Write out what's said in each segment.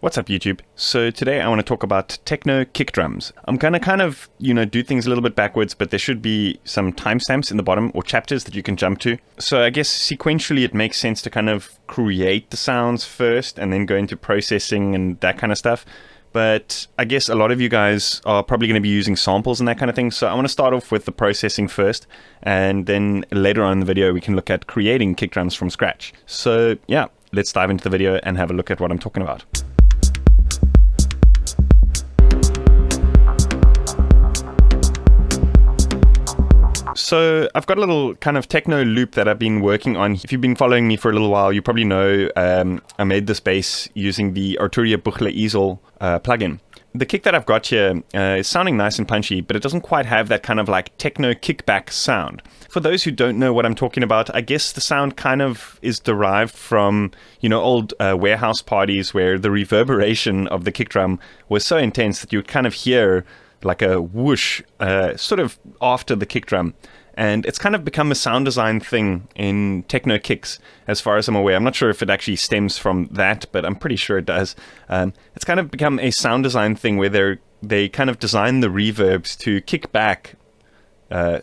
What's up, YouTube? So today I want to talk about Techno Kick Drums. I'm going to kind of, do things a little bit backwards, but there should be some timestamps in the bottom or chapters that you can jump to. So I guess sequentially it makes sense to kind of create the sounds first and then go into processing and that kind of stuff. But I guess a lot of you guys are probably going to be using samples and that kind of thing. So I want to start off with the processing first, and then later on in the video we can look at creating kick drums from scratch. So yeah, let's dive into the video and have a look at what I'm talking about. So I've got a little kind of techno loop that I've been working on. If you've been following me for a little while, you probably know I made this bass using the Arturia Buchle Easel plugin. The kick that I've got here is sounding nice and punchy, but it doesn't quite have that kind of like techno kickback sound. For those who don't know what I'm talking about, I guess the sound kind of is derived from, old warehouse parties where the reverberation of the kick drum was so intense that you would kind of hear like a whoosh sort of after the kick drum. And it's kind of become a sound design thing in techno kicks, as far as I'm aware. I'm not sure if it actually stems from that, but I'm pretty sure it does. It's kind of become a sound design thing where they kind of design the reverbs to kick back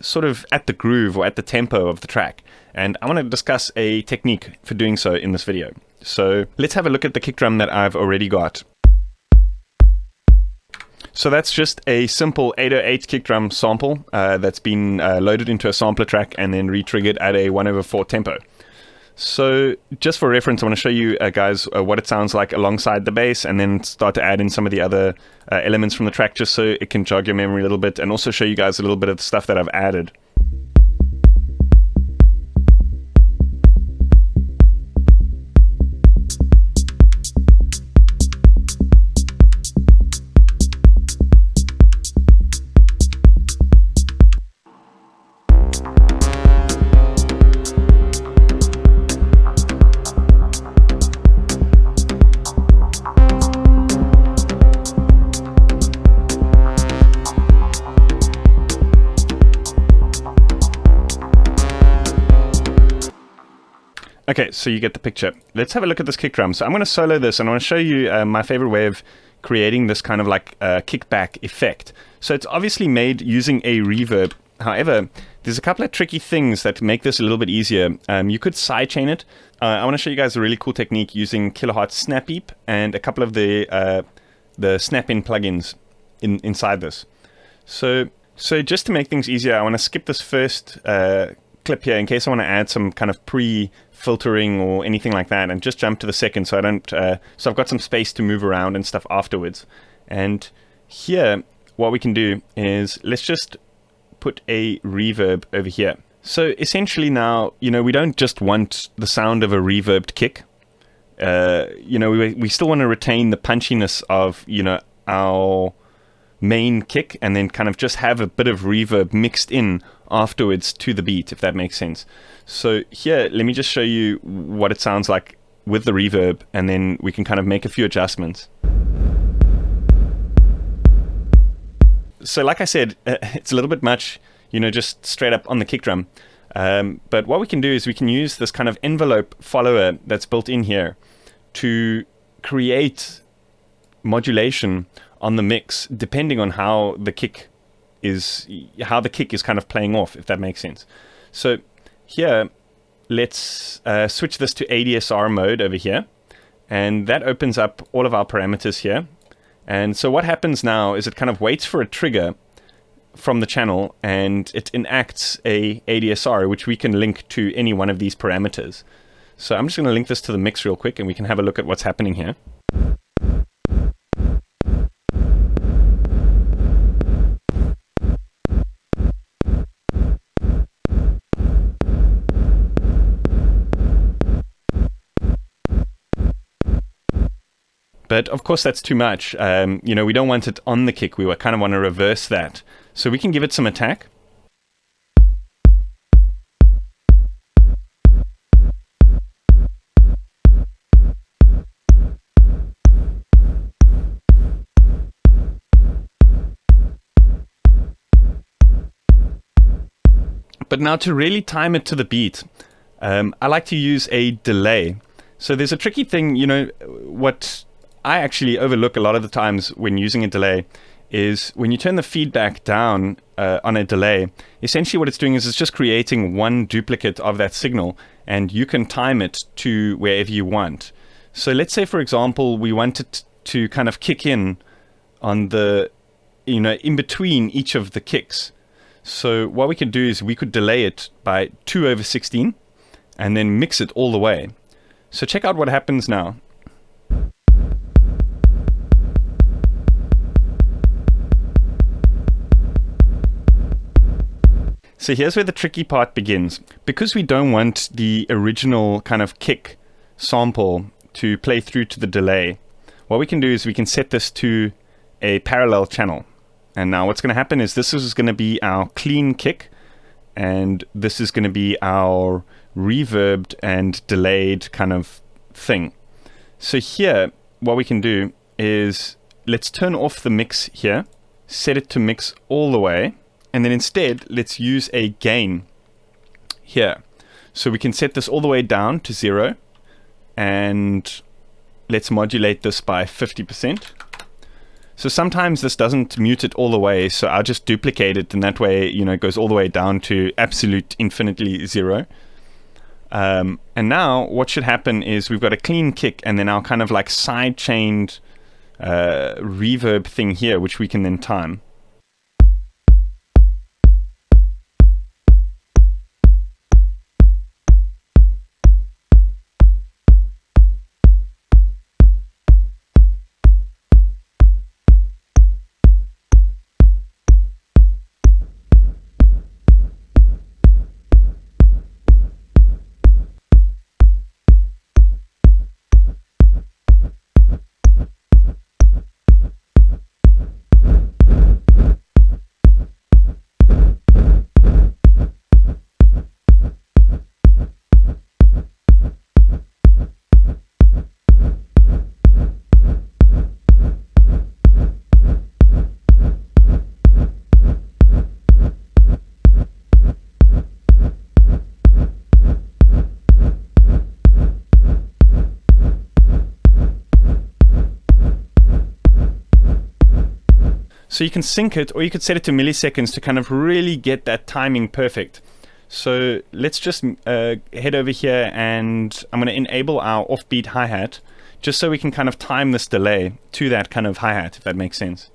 sort of at the groove or at the tempo of the track. And I want to discuss a technique for doing so in this video. So let's have a look at the kick drum that I've already got. So that's just a simple 808 kick drum sample that's been loaded into a sampler track and then re-triggered at a 1/4 tempo. So just for reference, I want to show you guys what it sounds like alongside the bass, and then start to add in some of the other elements from the track just so it can jog your memory a little bit, and also show you guys a little bit of the stuff that I've added. Okay, so you get the picture. Let's have a look at this kick drum. So I'm going to solo this, and I want to show you my favorite way of creating this kind of like kickback effect. So it's obviously made using a reverb. However, there's a couple of tricky things that make this a little bit easier. You could sidechain it. I want to show you guys a really cool technique using Kilohertz Snap Heap and a couple of the snap-in plugins inside this. So just to make things easier, I want to skip this first clip here in case I want to add some kind of pre-filtering or anything like that, and just jump to the second so I don't so I've got some space to move around and stuff afterwards. And here what we can do is let's just put a reverb over here. So essentially now, we don't just want the sound of a reverbed kick. We still want to retain the punchiness of our main kick, and then kind of just have a bit of reverb mixed in afterwards to the beat, if that makes sense. So here, let me just show you what it sounds like with the reverb, and then we can kind of make a few adjustments. So like I said, it's a little bit much, just straight up on the kick drum. But what we can do is we can use this kind of envelope follower that's built in here to create modulation on the mix, depending on how the kick is kind of playing off, if that makes sense. So here, let's switch this to ADSR mode over here, and that opens up all of our parameters here. And so what happens now is it kind of waits for a trigger from the channel, and it enacts a ADSR, which we can link to any one of these parameters. So I'm just going to link this to the mix real quick, and we can have a look at what's happening here. But of course that's too much. We don't want it on the kick. We kind of want to reverse that. So we can give it some attack. But now to really time it to the beat, I like to use a delay. So there's a tricky thing, what I actually overlook a lot of the times when using a delay is when you turn the feedback down on a delay, essentially what it's doing is it's just creating one duplicate of that signal, and you can time it to wherever you want. So let's say, for example, we wanted to kind of kick in on the, in between each of the kicks. So what we could do is we could delay it by 2/16 and then mix it all the way. So check out what happens now. So here's where the tricky part begins. Because we don't want the original kind of kick sample to play through to the delay, what we can do is we can set this to a parallel channel. And now what's going to happen is this is going to be our clean kick, and this is going to be our reverbed and delayed kind of thing. So here, what we can do is let's turn off the mix here, set it to mix all the way, and then instead, let's use a gain here. So we can set this all the way down to 0, and let's modulate this by 50%. So sometimes this doesn't mute it all the way, so I'll just duplicate it, and that way, it goes all the way down to absolute infinitely 0. And now what should happen is we've got a clean kick, and then our kind of like side-chained reverb thing here, which we can then time. So you can sync it, or you could set it to milliseconds to kind of really get that timing perfect. So let's just head over here, and I'm going to enable our offbeat hi-hat, just so we can kind of time this delay to that kind of hi-hat, if that makes sense.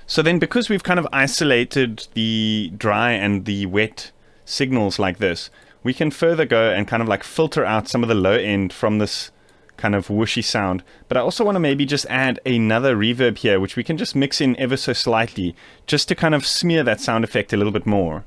So then, because we've kind of isolated the dry and the wet signals like this, we can further go and kind of like filter out some of the low end from this kind of whooshy sound. But I also want to maybe just add another reverb here, which we can just mix in ever so slightly, just to kind of smear that sound effect a little bit more.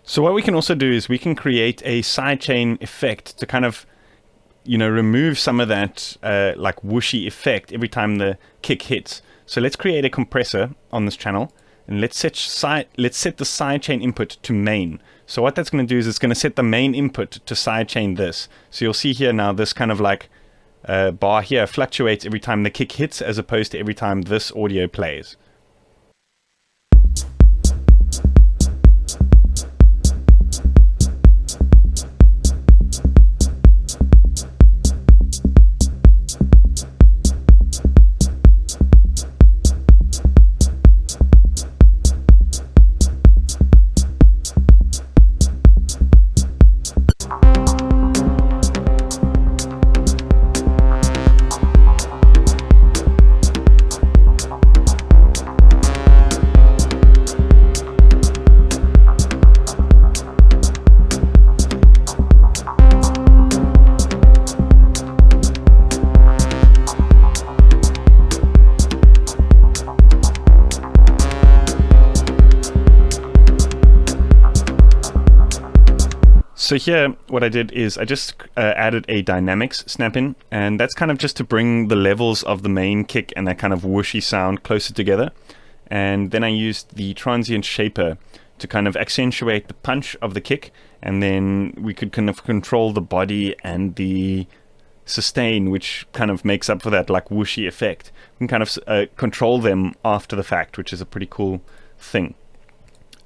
So what we can also do is we can create a sidechain effect to kind of remove some of that like whooshy effect every time the kick hits. So let's create a compressor on this channel, and let's set the sidechain input to main. So what that's going to do is it's going to set the main input to sidechain this. So you'll see here now this kind of like bar here fluctuates every time the kick hits as opposed to every time this audio plays. So here, what I did is I just added a dynamics snap-in, and that's kind of just to bring the levels of the main kick and that kind of whooshy sound closer together. And then I used the transient shaper to kind of accentuate the punch of the kick, and then we could kind of control the body and the sustain, which kind of makes up for that like whooshy effect. We can kind of control them after the fact, which is a pretty cool thing.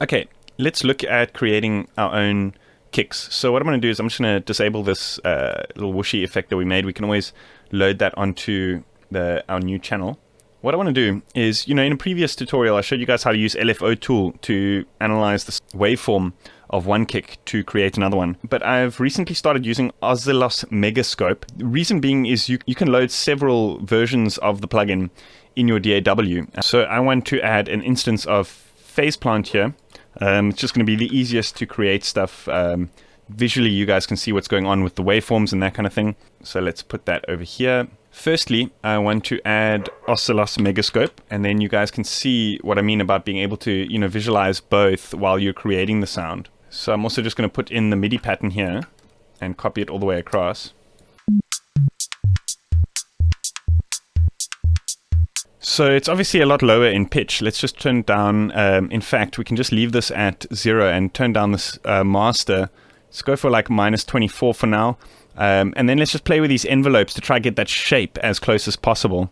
Okay, let's look at creating our own kicks. So what I'm going to do is I'm just going to disable this little whooshy effect that we made. We can always load that onto our new channel. What I want to do is, in a previous tutorial I showed you guys how to use LFO tool to analyze the waveform of one kick to create another one. But I've recently started using Oszillos MegaScope. The reason being is you can load several versions of the plugin in your DAW. So I want to add an instance of phase plant here. It's just going to be the easiest to create stuff. Visually, you guys can see what's going on with the waveforms and that kind of thing. So let's put that over here. Firstly, I want to add Oszillos MegaScope, and then you guys can see what I mean about being able to, visualize both while you're creating the sound. So I'm also just going to put in the MIDI pattern here and copy it all the way across. So it's obviously a lot lower in pitch. Let's just turn down, in fact, we can just leave this at 0 and turn down this master. Let's go for like -24 for now. And then let's just play with these envelopes to try to get that shape as close as possible.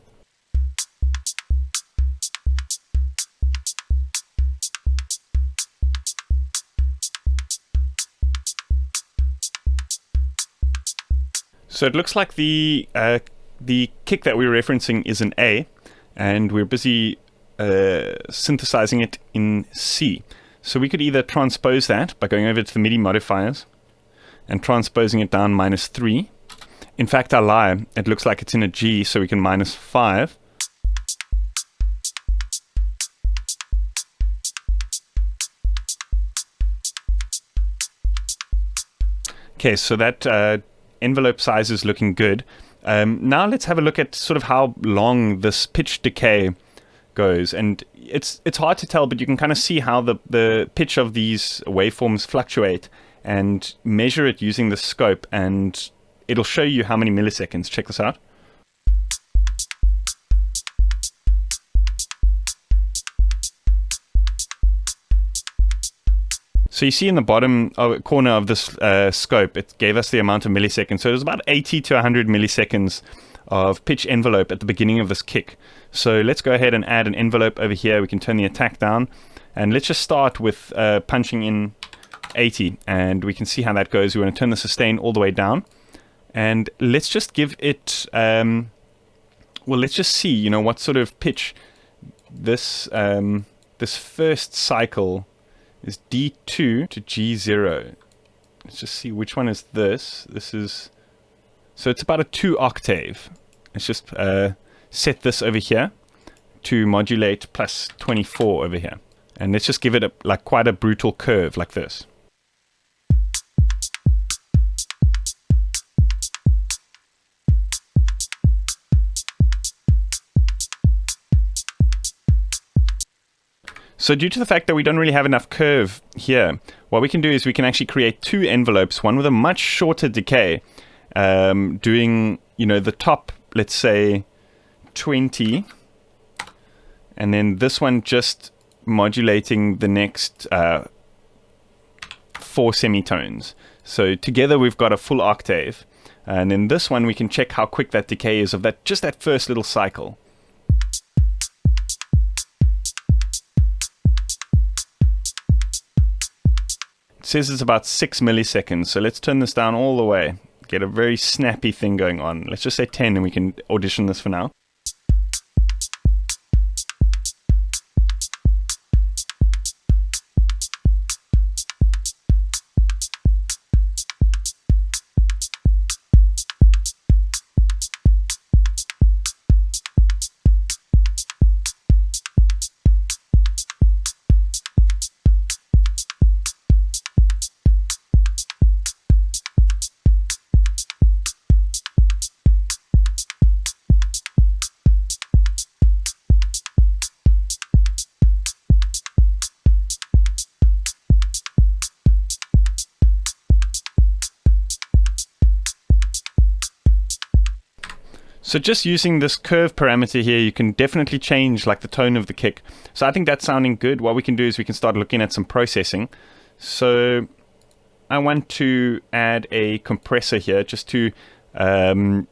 So it looks like the kick that we're referencing is an A, and we're busy synthesizing it in C. So we could either transpose that by going over to the MIDI modifiers and transposing it down -3. In fact, I lie. It looks like it's in a G, so we can -5. Okay, so that envelope size is looking good. Now let's have a look at sort of how long this pitch decay goes. And it's hard to tell, but you can kind of see how the pitch of these waveforms fluctuate, and measure it using the scope, and it'll show you how many milliseconds. Check this out. So you see in the bottom corner of this scope, it gave us the amount of milliseconds. So it was about 80 to 100 milliseconds of pitch envelope at the beginning of this kick. So let's go ahead and add an envelope over here. We can turn the attack down, and let's just start with punching in 80, and we can see how that goes. We want to turn the sustain all the way down, and let's just give it well, let's just see what sort of pitch this this first cycle is. D2 to G0. Let's just see which one is this. So it's about a 2 octave. Let's just set this over here to modulate +24 over here, and let's just give it quite a brutal curve like this. So due to the fact that we don't really have enough curve here, what we can do is we can actually create 2 envelopes, one with a much shorter decay doing, the top, let's say 20, and then this one just modulating the next 4 semitones. So together we've got a full octave, and in this one we can check how quick that decay is of that first little cycle. It says it's about 6 milliseconds, so let's turn this down all the way, get a very snappy thing going on. Let's just say 10 and we can audition this for now. So just using this curve parameter here, you can definitely change like the tone of the kick. So I think that's sounding good. What we can do is we can start looking at some processing. So I want to add a compressor here just to kind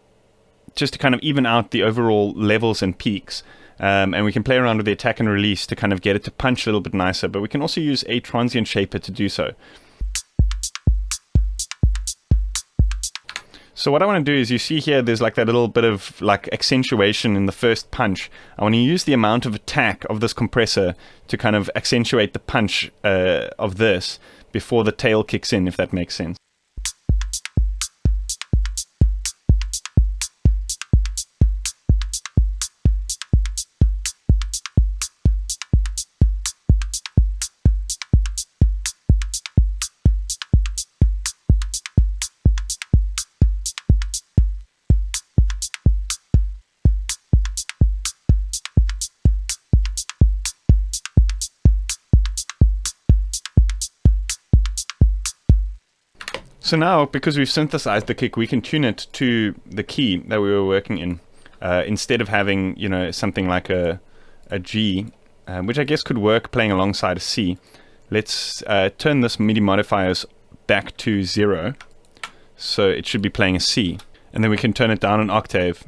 of even out the overall levels and peaks. And we can play around with the attack and release to kind of get it to punch a little bit nicer. But we can also use a transient shaper to do so. So what I want to do is, you see here there's like that little bit of like accentuation in the first punch. I want to use the amount of attack of this compressor to kind of accentuate the punch of this before the tail kicks in, if that makes sense. So now, because we've synthesized the kick, we can tune it to the key that we were working in, instead of having, something like a G, which I guess could work playing alongside a C. Let's turn this MIDI modifiers back to 0, so it should be playing a C, and then we can turn it down an octave.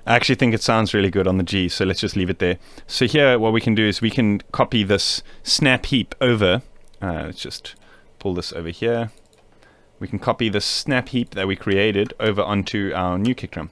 I actually think it sounds really good on the G, so let's just leave it there. So here what we can do is we can copy this snap heap over. Let's just pull this over here. We can copy the snap heap that we created over onto our new kick drum.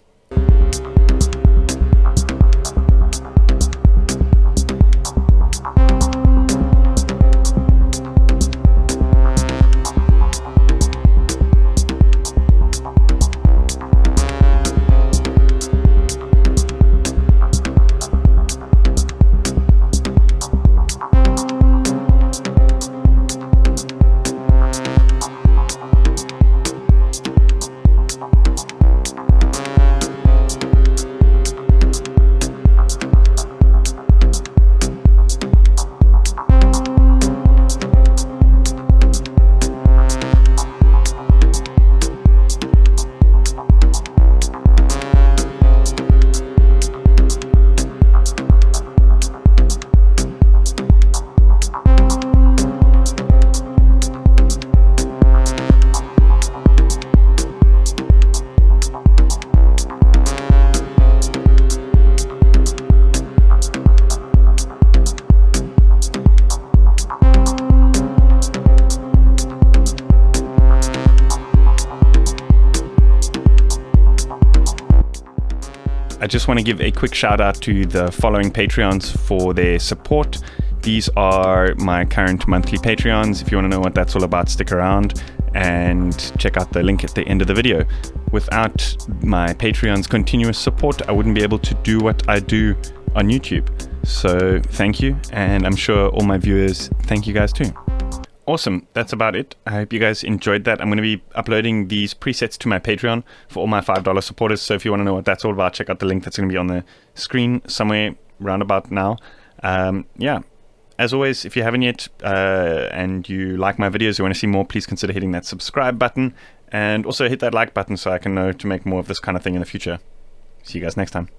just want to give a quick shout out to the following Patreons for their support. These are my current monthly Patreons. If you want to know what that's all about, stick around and check out the link at the end of the video. Without my Patreon's continuous support, I wouldn't be able to do what I do on YouTube. So thank you, and I'm sure all my viewers thank you guys too. Awesome, that's about it. I hope you guys enjoyed that. I'm going to be uploading these presets to my Patreon for all my $5 supporters. So if you want to know what that's all about, check out the link that's going to be on the screen somewhere round about now. Yeah. As always, if you haven't yet and you like my videos, you want to see more, please consider hitting that subscribe button and also hit that like button so I can know to make more of this kind of thing in the future. See you guys next time.